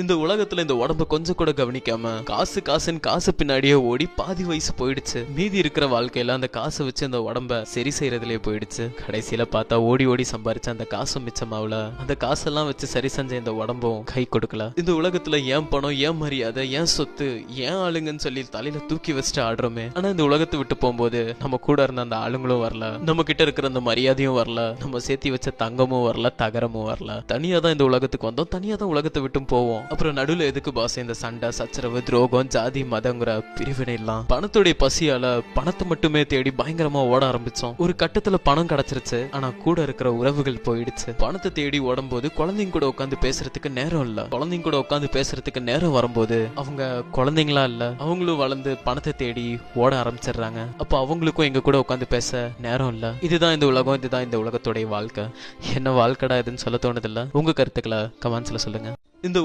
இந்த உலகத்துல இந்த உடம்ப கொஞ்சம் கூட கவனிக்காம காசு காசுன்னு காசு பின்னாடியே ஓடி பாதி வயசு போயிடுச்சு. மீதி இருக்கிற வாழ்க்கையில அந்த காசை வச்சு அந்த உடம்ப சரி செய்யறதுலயே போயிடுச்சு. கடைசியில பார்த்தா ஓடி ஓடி சம்பாரிச்ச அந்த காசும் மிச்சமாவல. அந்த காசெல்லாம் வச்சு சரி செஞ்ச இந்த உடம்பும் கை கொடுக்கல. இந்த உலகத்துல ஏன் பணம், ஏன் மரியாதை, ஏன் சொத்து, ஏன் ஆளுங்கன்னு சொல்லி தலையில தூக்கி வச்சுட்டு ஆடுறோமே. ஆனா இந்த உலகத்தை விட்டு போகும்போது நம்ம கூட இருந்த அந்த ஆளுங்களும் வரல, நம்ம கிட்ட இருக்கிற அந்த மரியாதையும் வரல, நம்ம சேர்த்தி வச்ச தங்கமும் வரல, தகரமும் வரல. தனியா தான் இந்த உலகத்துக்கு வந்தோம், தனியா தான் உலகத்தை விட்டும் போவோம். அப்புறம் நடுவுல எதுக்கு பாஸ் இந்த சண்டை, சச்சரவு, துரோகம், ஜாதி, மதங்கிற பிரிவினை எல்லாம்? பணத்துடைய பசியால பணத்தை மட்டுமே தேடி பயங்கரமா ஓட ஆரம்பிச்சோம். ஒரு கட்டத்துல பணம் கிடைச்சிருச்சு, ஆனா கூட இருக்கிற உறவுகள் போயிடுச்சு. பணத்தை தேடி ஓடும்போது குழந்தைங்க கூட உட்காந்து பேசுறதுக்கு நேரம் இல்ல. குழந்தைங்க கூட உட்காந்து பேசுறதுக்கு நேரம் வரும்போது அவங்க குழந்தைங்களா இல்ல, அவங்களும் வளர்ந்து பணத்தை தேடி ஓட ஆரம்பிச்சிடுறாங்க. அப்ப அவங்களுக்கும் எங்க கூட உட்காந்து பேச நேரம் இல்ல. இதுதான் இந்த உலகம், இதுதான் இந்த உலகத்துடைய வாழ்க்கை. என்ன வாழ்க்கடா இதுன்னு சொல்ல தோணுதில்ல? உங்க கருத்துக்களை கமெண்ட்ஸ்ல சொல்லுங்க. இந்த